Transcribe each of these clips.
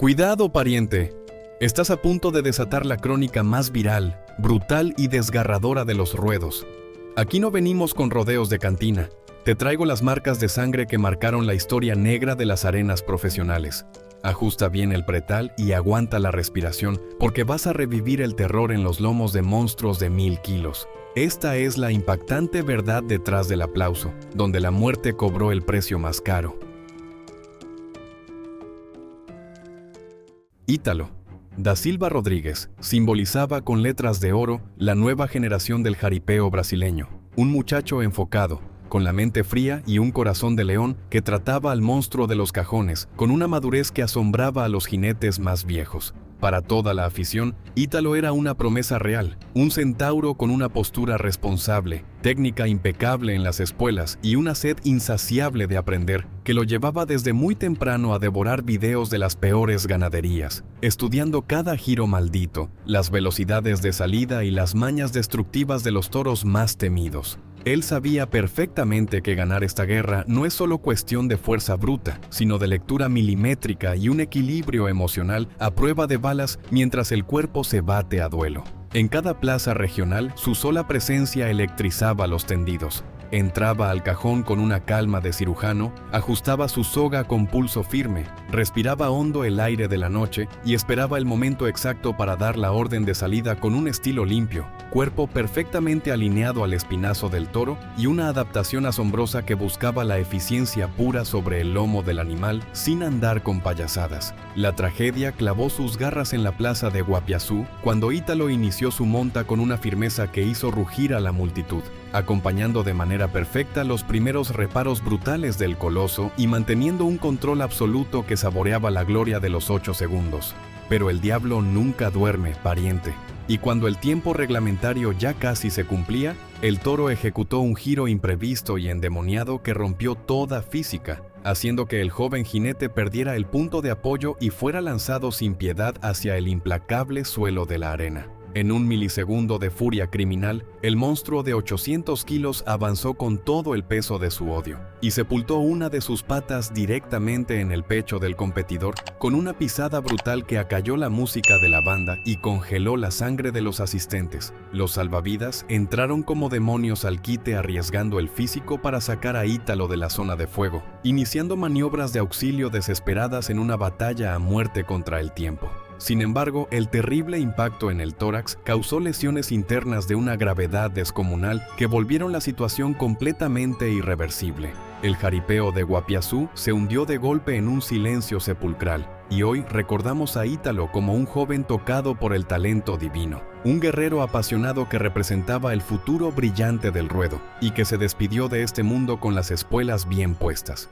Cuidado, pariente. Estás a punto de desatar la crónica más viral, brutal y desgarradora de los ruedos. Aquí no venimos con rodeos de cantina. Te traigo las marcas de sangre que marcaron la historia negra de las arenas profesionales. Ajusta bien el pretal y aguanta la respiración, porque vas a revivir el terror en los lomos de monstruos de 1000 kilos. Esta es la impactante verdad detrás del aplauso, donde la muerte cobró el precio más caro. Ítalo da Silva Rodríguez simbolizaba con letras de oro la nueva generación del jaripeo brasileño. Un muchacho enfocado, con la mente fría y un corazón de león que trataba al monstruo de los cajones con una madurez que asombraba a los jinetes más viejos. Para toda la afición, Ítalo era una promesa real, un centauro con una postura responsable, técnica impecable en las espuelas y una sed insaciable de aprender que lo llevaba desde muy temprano a devorar videos de las peores ganaderías, estudiando cada giro maldito, las velocidades de salida y las mañas destructivas de los toros más temidos. Él sabía perfectamente que ganar esta guerra no es solo cuestión de fuerza bruta, sino de lectura milimétrica y un equilibrio emocional a prueba de balas mientras el cuerpo se bate a duelo. En cada plaza regional, su sola presencia electrizaba los tendidos. Entraba al cajón con una calma de cirujano, ajustaba su soga con pulso firme, respiraba hondo el aire de la noche y esperaba el momento exacto para dar la orden de salida con un estilo limpio, cuerpo perfectamente alineado al espinazo del toro y una adaptación asombrosa que buscaba la eficiencia pura sobre el lomo del animal sin andar con payasadas. La tragedia clavó sus garras en la plaza de Guapiazú cuando Ítalo inició su monta con una firmeza que hizo rugir a la multitud, acompañando de manera perfecta los primeros reparos brutales del coloso y manteniendo un control absoluto que saboreaba la gloria de los 8 segundos. Pero el diablo nunca duerme, pariente. Y cuando el tiempo reglamentario ya casi se cumplía, el toro ejecutó un giro imprevisto y endemoniado que rompió toda física, haciendo que el joven jinete perdiera el punto de apoyo y fuera lanzado sin piedad hacia el implacable suelo de la arena. En un milisegundo de furia criminal, el monstruo de 800 kilos avanzó con todo el peso de su odio y sepultó una de sus patas directamente en el pecho del competidor con una pisada brutal que acalló la música de la banda y congeló la sangre de los asistentes. Los salvavidas entraron como demonios al quite arriesgando el físico para sacar a Ítalo de la zona de fuego, iniciando maniobras de auxilio desesperadas en una batalla a muerte contra el tiempo. Sin embargo, el terrible impacto en el tórax causó lesiones internas de una gravedad descomunal que volvieron la situación completamente irreversible. El jaripeo de Guapiazú se hundió de golpe en un silencio sepulcral, y hoy recordamos a Ítalo como un joven tocado por el talento divino, un guerrero apasionado que representaba el futuro brillante del ruedo y que se despidió de este mundo con las espuelas bien puestas.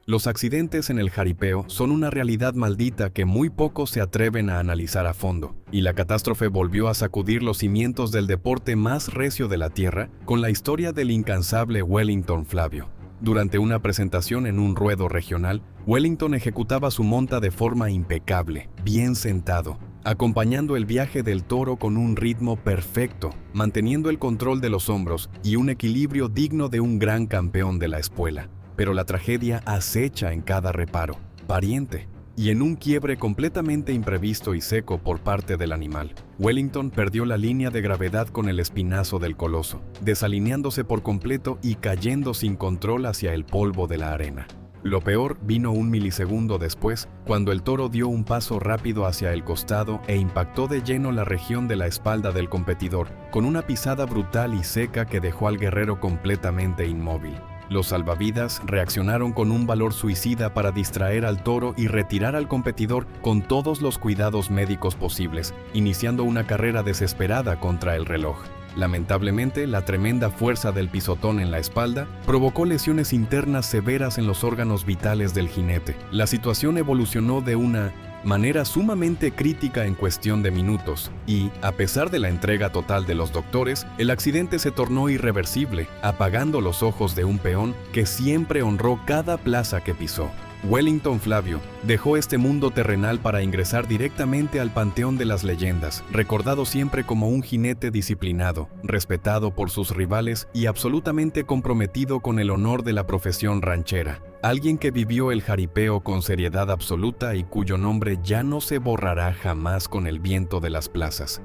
Los accidentes en el jaripeo son una realidad maldita que muy pocos se atreven a analizar a fondo, y la catástrofe volvió a sacudir los cimientos del deporte más recio de la tierra con la historia del incansable Wellington Flavio. Durante una presentación en un ruedo regional, Wellington ejecutaba su monta de forma impecable, bien sentado, acompañando el viaje del toro con un ritmo perfecto, manteniendo el control de los hombros y un equilibrio digno de un gran campeón de la espuela. Pero la tragedia acecha en cada reparo, pariente, y en un quiebre completamente imprevisto y seco por parte del animal. Wellington perdió la línea de gravedad con el espinazo del coloso, desalineándose por completo y cayendo sin control hacia el polvo de la arena. Lo peor vino un milisegundo después, cuando el toro dio un paso rápido hacia el costado e impactó de lleno la región de la espalda del competidor, con una pisada brutal y seca que dejó al guerrero completamente inmóvil. Los salvavidas reaccionaron con un valor suicida para distraer al toro y retirar al competidor con todos los cuidados médicos posibles, iniciando una carrera desesperada contra el reloj. Lamentablemente, la tremenda fuerza del pisotón en la espalda provocó lesiones internas severas en los órganos vitales del jinete. La situación evolucionó de una manera sumamente crítica en cuestión de minutos y, a pesar de la entrega total de los doctores, el accidente se tornó irreversible, apagando los ojos de un peón que siempre honró cada plaza que pisó. Wellington Flavio dejó este mundo terrenal para ingresar directamente al panteón de las leyendas, recordado siempre como un jinete disciplinado, respetado por sus rivales y absolutamente comprometido con el honor de la profesión ranchera. Alguien que vivió el jaripeo con seriedad absoluta y cuyo nombre ya no se borrará jamás con el viento de las plazas.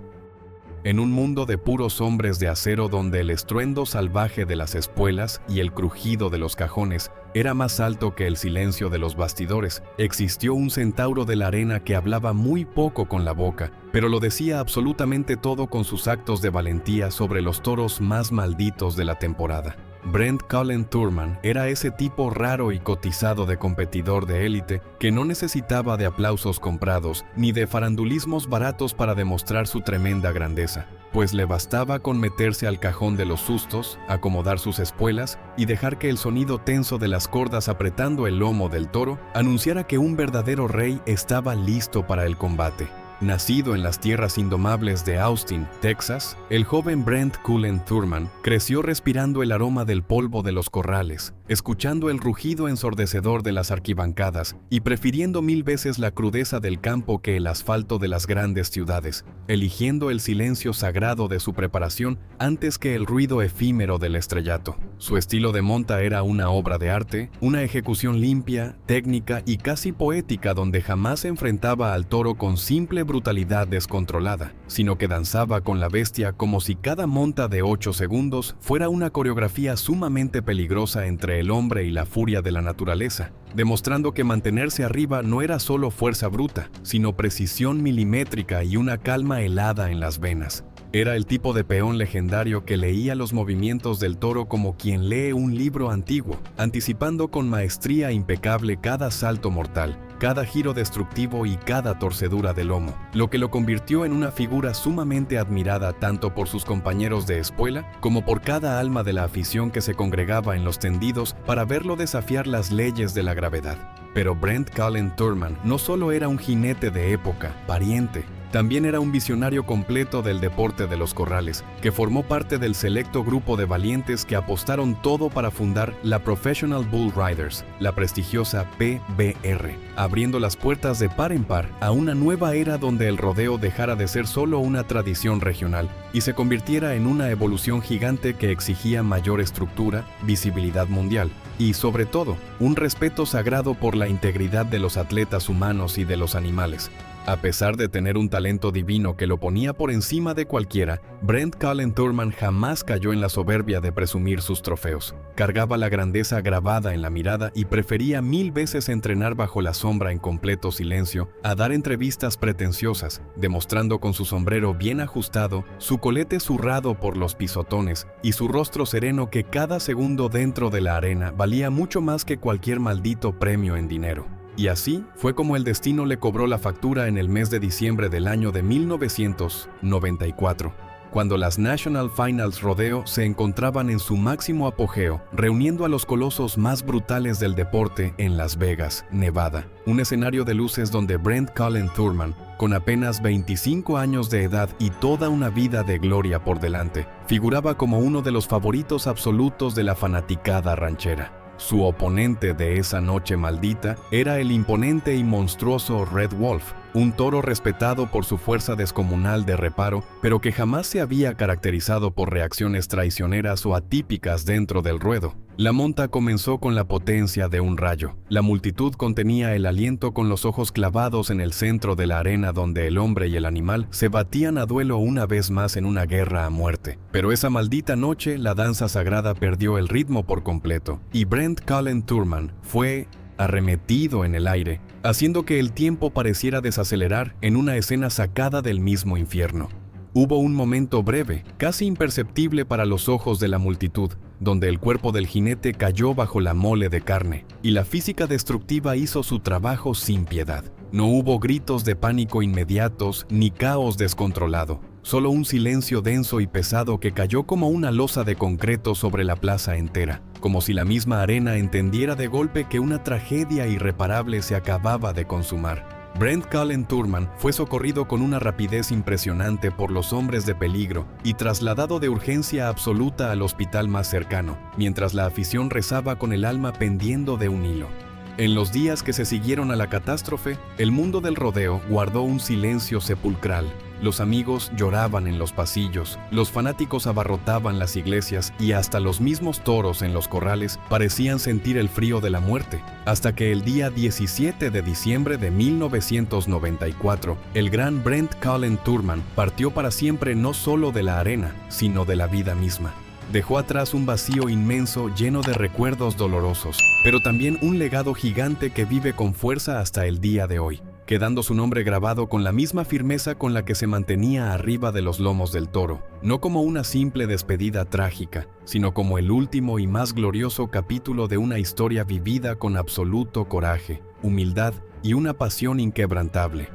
En un mundo de puros hombres de acero donde el estruendo salvaje de las espuelas y el crujido de los cajones era más alto que el silencio de los bastidores, existió un centauro de la arena que hablaba muy poco con la boca, pero lo decía absolutamente todo con sus actos de valentía sobre los toros más malditos de la temporada. Brent Cullen Thurman era ese tipo raro y cotizado de competidor de élite que no necesitaba de aplausos comprados ni de farandulismos baratos para demostrar su tremenda grandeza, pues le bastaba con meterse al cajón de los sustos, acomodar sus espuelas y dejar que el sonido tenso de las cordas apretando el lomo del toro anunciara que un verdadero rey estaba listo para el combate. Nacido en las tierras indomables de Austin, Texas, el joven Brent Cullen Thurman creció respirando el aroma del polvo de los corrales, escuchando el rugido ensordecedor de las arquibancadas y prefiriendo mil veces la crudeza del campo que el asfalto de las grandes ciudades, eligiendo el silencio sagrado de su preparación antes que el ruido efímero del estrellato. Su estilo de monta era una obra de arte, una ejecución limpia, técnica y casi poética donde jamás se enfrentaba al toro con simple brutalidad descontrolada, sino que danzaba con la bestia como si cada monta de 8 segundos fuera una coreografía sumamente peligrosa entre el hombre y la furia de la naturaleza, demostrando que mantenerse arriba no era solo fuerza bruta, sino precisión milimétrica y una calma helada en las venas. Era el tipo de peón legendario que leía los movimientos del toro como quien lee un libro antiguo, anticipando con maestría impecable cada salto mortal, cada giro destructivo y cada torcedura de lomo, lo que lo convirtió en una figura sumamente admirada tanto por sus compañeros de espuela como por cada alma de la afición que se congregaba en los tendidos para verlo desafiar las leyes de la gravedad. Pero Brent Cullen Thurman no solo era un jinete de época, pariente, también era un visionario completo del deporte de los corrales, que formó parte del selecto grupo de valientes que apostaron todo para fundar la Professional Bull Riders, la prestigiosa PBR, abriendo las puertas de par en par a una nueva era donde el rodeo dejara de ser solo una tradición regional y se convirtiera en una evolución gigante que exigía mayor estructura, visibilidad mundial y, sobre todo, un respeto sagrado por la integridad de los atletas humanos y de los animales. A pesar de tener un talento divino que lo ponía por encima de cualquiera, Brent Cullen Thurman jamás cayó en la soberbia de presumir sus trofeos. Cargaba la grandeza grabada en la mirada y prefería mil veces entrenar bajo la sombra en completo silencio a dar entrevistas pretenciosas, demostrando con su sombrero bien ajustado, su colete zurrado por los pisotones y su rostro sereno que cada segundo dentro de la arena valía mucho más que cualquier maldito premio en dinero. Y así fue como el destino le cobró la factura en el mes de diciembre del año de 1994, cuando las National Finals Rodeo se encontraban en su máximo apogeo, reuniendo a los colosos más brutales del deporte en Las Vegas, Nevada, un escenario de luces donde Brent Cullen Thurman, con apenas 25 años de edad y toda una vida de gloria por delante, figuraba como uno de los favoritos absolutos de la fanaticada ranchera. Su oponente de esa noche maldita era el imponente y monstruoso Red Wolf, un toro respetado por su fuerza descomunal de reparo, pero que jamás se había caracterizado por reacciones traicioneras o atípicas dentro del ruedo. La monta comenzó con la potencia de un rayo. La multitud contenía el aliento con los ojos clavados en el centro de la arena donde el hombre y el animal se batían a duelo una vez más en una guerra a muerte. Pero esa maldita noche la danza sagrada perdió el ritmo por completo y Brent Cullen Thurman fue arremetido en el aire, haciendo que el tiempo pareciera desacelerar en una escena sacada del mismo infierno. Hubo un momento breve, casi imperceptible para los ojos de la multitud, donde el cuerpo del jinete cayó bajo la mole de carne, y la física destructiva hizo su trabajo sin piedad. No hubo gritos de pánico inmediatos ni caos descontrolado, solo un silencio denso y pesado que cayó como una losa de concreto sobre la plaza entera, como si la misma arena entendiera de golpe que una tragedia irreparable se acababa de consumar. Brent Cullen Thurman fue socorrido con una rapidez impresionante por los hombres de peligro y trasladado de urgencia absoluta al hospital más cercano, mientras la afición rezaba con el alma pendiendo de un hilo. En los días que se siguieron a la catástrofe, el mundo del rodeo guardó un silencio sepulcral. Los amigos lloraban en los pasillos, los fanáticos abarrotaban las iglesias y hasta los mismos toros en los corrales parecían sentir el frío de la muerte, hasta que el día 17 de diciembre de 1994, el gran Brent Cullen Turman partió para siempre no solo de la arena, sino de la vida misma. Dejó atrás un vacío inmenso lleno de recuerdos dolorosos, pero también un legado gigante que vive con fuerza hasta el día de hoy, quedando su nombre grabado con la misma firmeza con la que se mantenía arriba de los lomos del toro, no como una simple despedida trágica, sino como el último y más glorioso capítulo de una historia vivida con absoluto coraje, humildad y una pasión inquebrantable.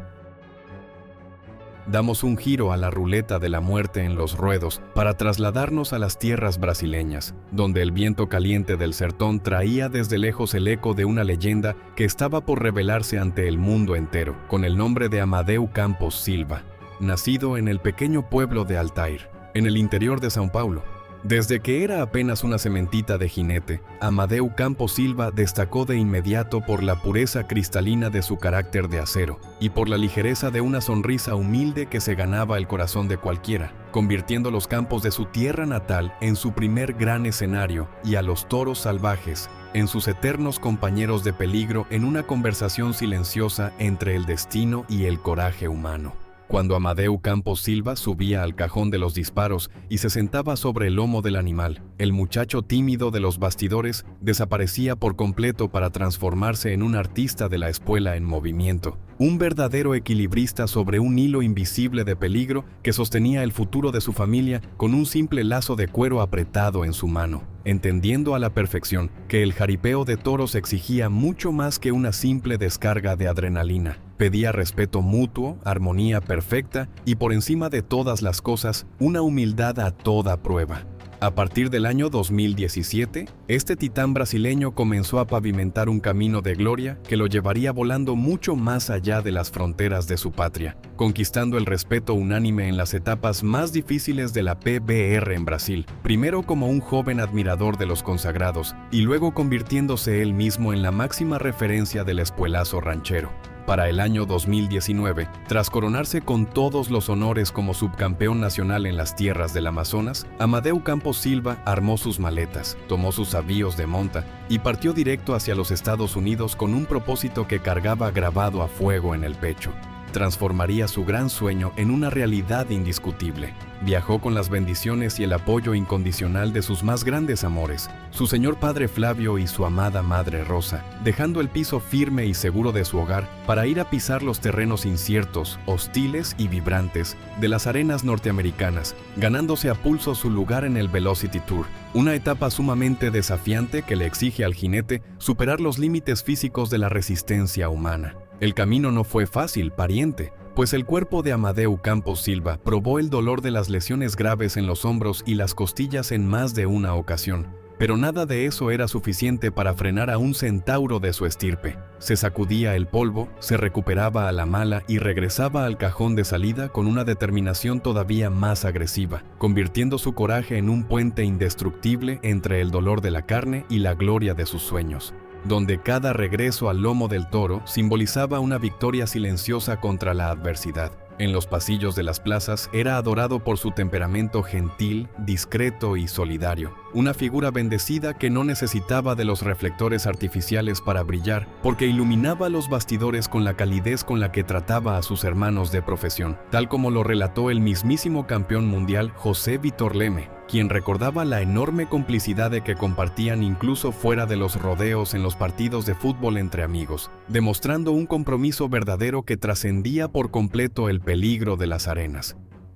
Damos un giro a la ruleta de la muerte en los ruedos para trasladarnos a las tierras brasileñas, donde el viento caliente del sertón traía desde lejos el eco de una leyenda que estaba por revelarse ante el mundo entero, con el nombre de Amadeu Campos Silva, nacido en el pequeño pueblo de Altair, en el interior de São Paulo. Desde que era apenas una sementita de jinete, Amadeu Campos Silva destacó de inmediato por la pureza cristalina de su carácter de acero y por la ligereza de una sonrisa humilde que se ganaba el corazón de cualquiera, convirtiendo los campos de su tierra natal en su primer gran escenario y a los toros salvajes en sus eternos compañeros de peligro en una conversación silenciosa entre el destino y el coraje humano. Cuando Amadeu Campos Silva subía al cajón de los disparos y se sentaba sobre el lomo del animal, el muchacho tímido de los bastidores desaparecía por completo para transformarse en un artista de la espuela en movimiento, un verdadero equilibrista sobre un hilo invisible de peligro que sostenía el futuro de su familia con un simple lazo de cuero apretado en su mano, entendiendo a la perfección que el jaripeo de toros exigía mucho más que una simple descarga de adrenalina. Pedía respeto mutuo, armonía perfecta y, por encima de todas las cosas, una humildad a toda prueba. A partir del año 2017, este titán brasileño comenzó a pavimentar un camino de gloria que lo llevaría volando mucho más allá de las fronteras de su patria, conquistando el respeto unánime en las etapas más difíciles de la PBR en Brasil, primero como un joven admirador de los consagrados y luego convirtiéndose él mismo en la máxima referencia del espuelazo ranchero. Para el año 2019, tras coronarse con todos los honores como subcampeón nacional en las tierras del Amazonas, Amadeu Campos Silva armó sus maletas, tomó sus avíos de monta y partió directo hacia los Estados Unidos con un propósito que cargaba grabado a fuego en el pecho. Transformaría su gran sueño en una realidad indiscutible. Viajó con las bendiciones y el apoyo incondicional de sus más grandes amores, su señor padre Flavio y su amada madre Rosa, dejando el piso firme y seguro de su hogar para ir a pisar los terrenos inciertos, hostiles y vibrantes de las arenas norteamericanas, ganándose a pulso su lugar en el Velocity Tour, una etapa sumamente desafiante que le exige al jinete superar los límites físicos de la resistencia humana. El camino no fue fácil, pariente, pues el cuerpo de Amadeu Campos Silva probó el dolor de las lesiones graves en los hombros y las costillas en más de una ocasión, pero nada de eso era suficiente para frenar a un centauro de su estirpe. Se sacudía el polvo, se recuperaba a la mala y regresaba al cajón de salida con una determinación todavía más agresiva, convirtiendo su coraje en un puente indestructible entre el dolor de la carne y la gloria de sus sueños, donde cada regreso al lomo del toro simbolizaba una victoria silenciosa contra la adversidad. En los pasillos de las plazas era adorado por su temperamento gentil, discreto y solidario, una figura bendecida que no necesitaba de los reflectores artificiales para brillar, porque iluminaba los bastidores con la calidez con la que trataba a sus hermanos de profesión, tal como lo relató el mismísimo campeón mundial José Vitor Leme, quien recordaba la enorme complicidad de que compartían incluso fuera de los rodeos en los partidos de fútbol entre amigos, demostrando un compromiso verdadero que trascendía por completo el peligro de las arenas.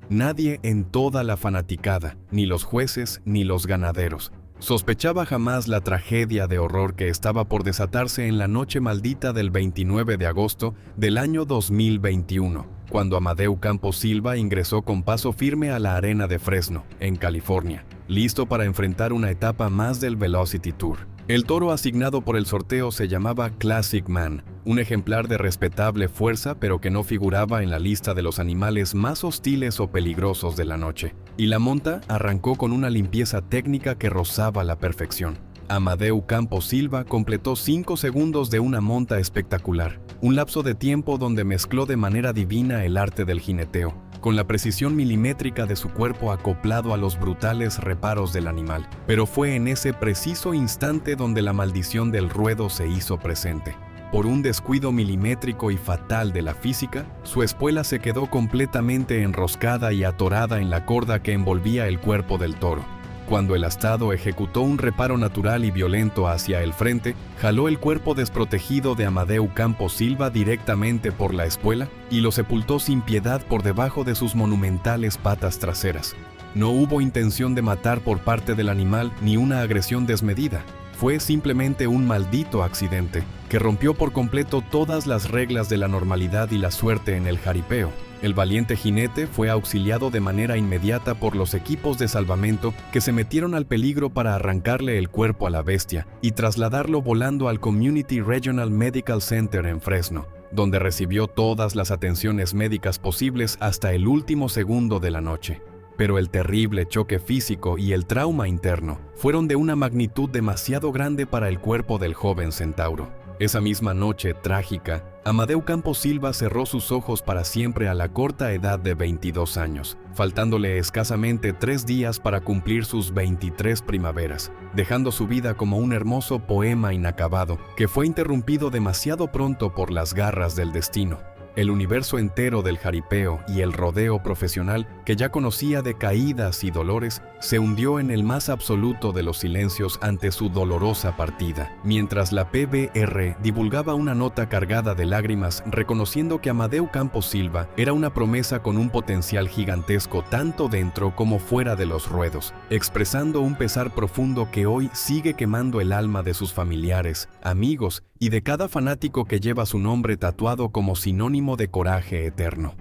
Nadie en toda la fanaticada, ni los jueces ni los ganaderos, sospechaba jamás la tragedia de horror que estaba por desatarse en la noche maldita del 29 de agosto del año 2021, cuando Amadeu Campos Silva ingresó con paso firme a la arena de Fresno, en California, listo para enfrentar una etapa más del Velocity Tour. El toro asignado por el sorteo se llamaba Classic Man, un ejemplar de respetable fuerza pero que no figuraba en la lista de los animales más hostiles o peligrosos de la noche, y la monta arrancó con una limpieza técnica que rozaba la perfección. Amadeu Campos Silva completó 5 segundos de una monta espectacular, un lapso de tiempo donde mezcló de manera divina el arte del jineteo, con la precisión milimétrica de su cuerpo acoplado a los brutales reparos del animal. Pero fue en ese preciso instante donde la maldición del ruedo se hizo presente. Por un descuido milimétrico y fatal de la física, su espuela se quedó completamente enroscada y atorada en la corda que envolvía el cuerpo del toro. Cuando el astado ejecutó un reparo natural y violento hacia el frente, jaló el cuerpo desprotegido de Amadeu Campos Silva directamente por la espuela y lo sepultó sin piedad por debajo de sus monumentales patas traseras. No hubo intención de matar por parte del animal ni una agresión desmedida. Fue simplemente un maldito accidente que rompió por completo todas las reglas de la normalidad y la suerte en el jaripeo. El valiente jinete fue auxiliado de manera inmediata por los equipos de salvamento que se metieron al peligro para arrancarle el cuerpo a la bestia y trasladarlo volando al Community Regional Medical Center en Fresno, donde recibió todas las atenciones médicas posibles hasta el último segundo de la noche. Pero el terrible choque físico y el trauma interno fueron de una magnitud demasiado grande para el cuerpo del joven centauro. Esa misma noche trágica, Amadeu Campos Silva cerró sus ojos para siempre a la corta edad de 22 años, faltándole escasamente 3 días para cumplir sus 23 primaveras, dejando su vida como un hermoso poema inacabado que fue interrumpido demasiado pronto por las garras del destino. El universo entero del jaripeo y el rodeo profesional, que ya conocía de caídas y dolores, se hundió en el más absoluto de los silencios ante su dolorosa partida, mientras la PBR divulgaba una nota cargada de lágrimas reconociendo que Amadeu Campos Silva era una promesa con un potencial gigantesco tanto dentro como fuera de los ruedos, expresando un pesar profundo que hoy sigue quemando el alma de sus familiares, amigos y de cada fanático que lleva su nombre tatuado como sinónimo de coraje eterno.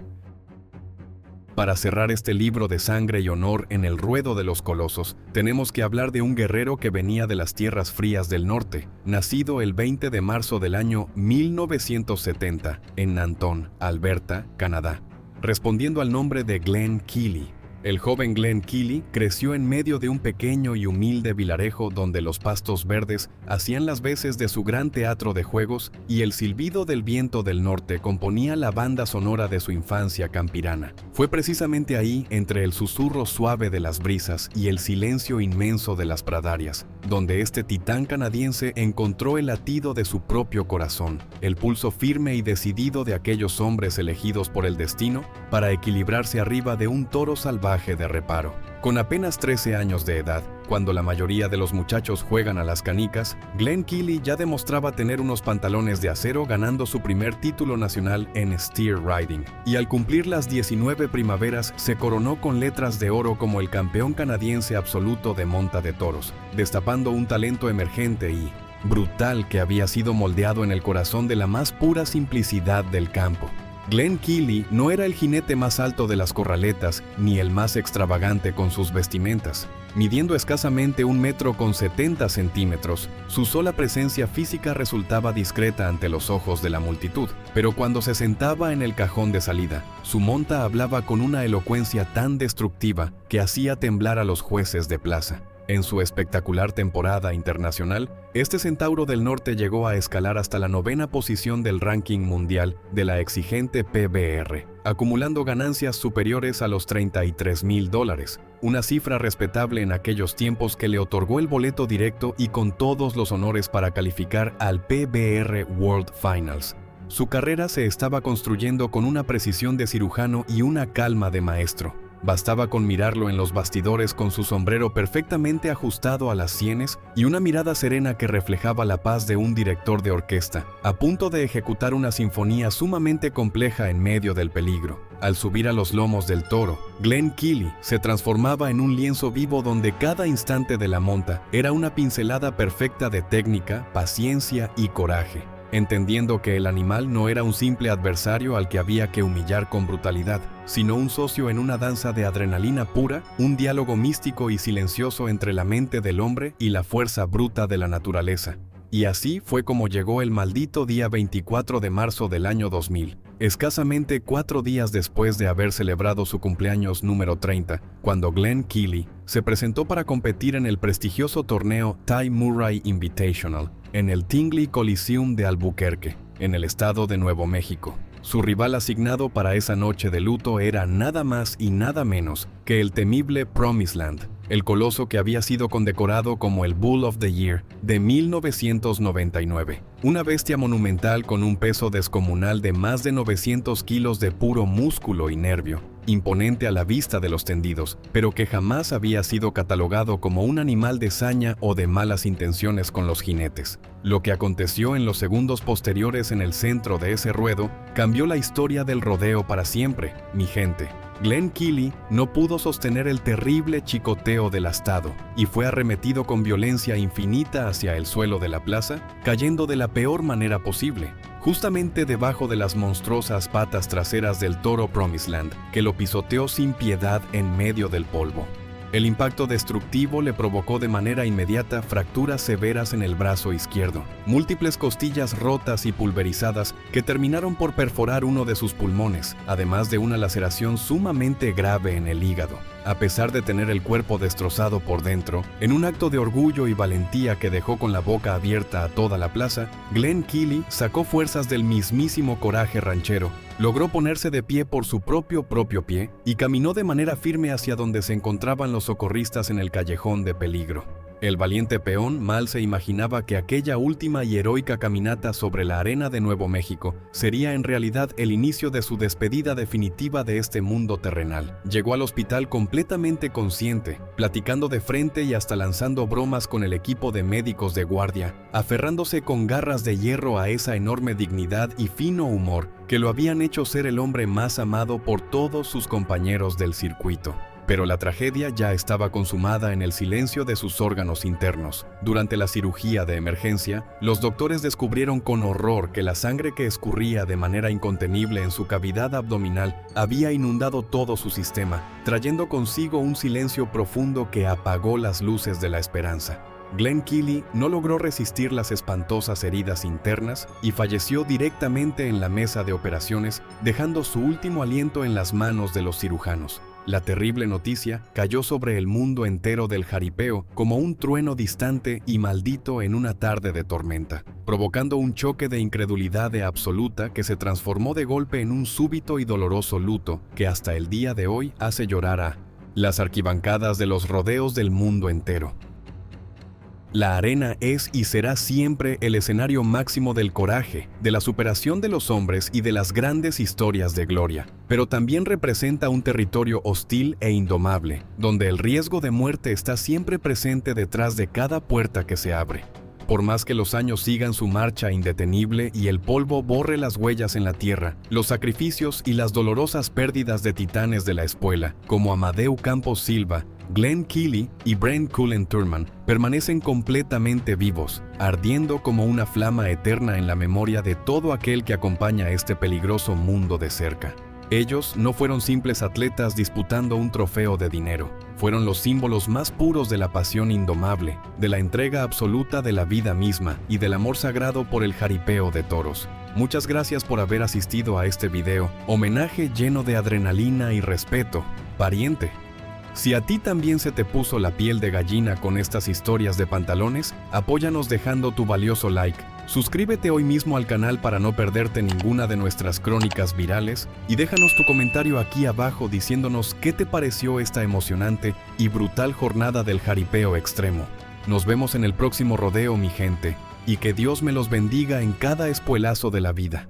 Para cerrar este libro de sangre y honor en el ruedo de los colosos, tenemos que hablar de un guerrero que venía de las tierras frías del norte, nacido el 20 de marzo del año 1970 en Nanton, Alberta, Canadá, respondiendo al nombre de Glen Keely. El joven Glen Keely creció en medio de un pequeño y humilde vilarejo donde los pastos verdes hacían las veces de su gran teatro de juegos y el silbido del viento del norte componía la banda sonora de su infancia campirana. Fue precisamente ahí, entre el susurro suave de las brisas y el silencio inmenso de las pradarias, donde este titán canadiense encontró el latido de su propio corazón, el pulso firme y decidido de aquellos hombres elegidos por el destino para equilibrarse arriba de un toro salvaje de reparo. Con apenas 13 años de edad, cuando la mayoría de los muchachos juegan a las canicas, Glen Keely ya demostraba tener unos pantalones de acero ganando su primer título nacional en steer riding, y al cumplir las 19 primaveras se coronó con letras de oro como el campeón canadiense absoluto de monta de toros, destapando un talento emergente y brutal que había sido moldeado en el corazón de la más pura simplicidad del campo. Glen Keely no era el jinete más alto de las corraletas ni el más extravagante con sus vestimentas. Midiendo escasamente 1,70 m, su sola presencia física resultaba discreta ante los ojos de la multitud, pero cuando se sentaba en el cajón de salida, su monta hablaba con una elocuencia tan destructiva que hacía temblar a los jueces de plaza. En su espectacular temporada internacional, este centauro del norte llegó a escalar hasta la 9ª posición del ranking mundial de la exigente PBR, acumulando ganancias superiores a los $33,000, una cifra respetable en aquellos tiempos que le otorgó el boleto directo y con todos los honores para calificar al PBR World Finals. Su carrera se estaba construyendo con una precisión de cirujano y una calma de maestro. Bastaba con mirarlo en los bastidores con su sombrero perfectamente ajustado a las sienes y una mirada serena que reflejaba la paz de un director de orquesta, a punto de ejecutar una sinfonía sumamente compleja en medio del peligro. Al subir a los lomos del toro, Glen Keely se transformaba en un lienzo vivo donde cada instante de la monta era una pincelada perfecta de técnica, paciencia y coraje. Entendiendo que el animal no era un simple adversario al que había que humillar con brutalidad, sino un socio en una danza de adrenalina pura, un diálogo místico y silencioso entre la mente del hombre y la fuerza bruta de la naturaleza. Y así fue como llegó el maldito día 24 de marzo del año 2000, escasamente 4 días después de haber celebrado su cumpleaños número 30, cuando Glenn Keely se presentó para competir en el prestigioso torneo Ty Murray Invitational en el Tingley Coliseum de Albuquerque, en el estado de Nuevo México. Su rival asignado para esa noche de luto era nada más y nada menos que el temible Promised Land, el coloso que había sido condecorado como el Bull of the Year de 1999. Una bestia monumental con un peso descomunal de más de 900 kilos de puro músculo y nervio, imponente a la vista de los tendidos, pero que jamás había sido catalogado como un animal de saña o de malas intenciones con los jinetes. Lo que aconteció en los segundos posteriores en el centro de ese ruedo cambió la historia del rodeo para siempre, mi gente. Glenn Keely no pudo sostener el terrible chicoteo del astado y fue arremetido con violencia infinita hacia el suelo de la plaza, cayendo de la peor manera posible, justamente debajo de las monstruosas patas traseras del toro Promised Land, que lo pisoteó sin piedad en medio del polvo. El impacto destructivo le provocó de manera inmediata fracturas severas en el brazo izquierdo, múltiples costillas rotas y pulverizadas que terminaron por perforar uno de sus pulmones, además de una laceración sumamente grave en el hígado. A pesar de tener el cuerpo destrozado por dentro, en un acto de orgullo y valentía que dejó con la boca abierta a toda la plaza, Glenn Keely sacó fuerzas del mismísimo coraje ranchero, logró ponerse de pie por su propio pie y caminó de manera firme hacia donde se encontraban los socorristas en el callejón de peligro. El valiente peón mal se imaginaba que aquella última y heroica caminata sobre la arena de Nuevo México sería en realidad el inicio de su despedida definitiva de este mundo terrenal. Llegó al hospital completamente consciente, platicando de frente y hasta lanzando bromas con el equipo de médicos de guardia, aferrándose con garras de hierro a esa enorme dignidad y fino humor que lo habían hecho ser el hombre más amado por todos sus compañeros del circuito. Pero la tragedia ya estaba consumada en el silencio de sus órganos internos. Durante la cirugía de emergencia, los doctores descubrieron con horror que la sangre que escurría de manera incontenible en su cavidad abdominal había inundado todo su sistema, trayendo consigo un silencio profundo que apagó las luces de la esperanza. Glenn Keely no logró resistir las espantosas heridas internas y falleció directamente en la mesa de operaciones, dejando su último aliento en las manos de los cirujanos. La terrible noticia cayó sobre el mundo entero del jaripeo como un trueno distante y maldito en una tarde de tormenta, provocando un choque de incredulidad absoluta que se transformó de golpe en un súbito y doloroso luto que hasta el día de hoy hace llorar a las arquibancadas de los rodeos del mundo entero. La arena es y será siempre el escenario máximo del coraje, de la superación de los hombres y de las grandes historias de gloria, pero también representa un territorio hostil e indomable, donde el riesgo de muerte está siempre presente detrás de cada puerta que se abre. Por más que los años sigan su marcha indetenible y el polvo borre las huellas en la tierra, los sacrificios y las dolorosas pérdidas de titanes de la espuela, como Amadeu Campos Silva, Glenn Keely y Brent Cullen Thurman, permanecen completamente vivos, ardiendo como una flama eterna en la memoria de todo aquel que acompaña este peligroso mundo de cerca. Ellos no fueron simples atletas disputando un trofeo de dinero. Fueron los símbolos más puros de la pasión indomable, de la entrega absoluta de la vida misma y del amor sagrado por el jaripeo de toros. Muchas gracias por haber asistido a este video, homenaje lleno de adrenalina y respeto, pariente. Si a ti también se te puso la piel de gallina con estas historias de pantalones, apóyanos dejando tu valioso like. Suscríbete hoy mismo al canal para no perderte ninguna de nuestras crónicas virales y déjanos tu comentario aquí abajo diciéndonos qué te pareció esta emocionante y brutal jornada del jaripeo extremo. Nos vemos en el próximo rodeo, mi gente, y que Dios me los bendiga en cada espuelazo de la vida.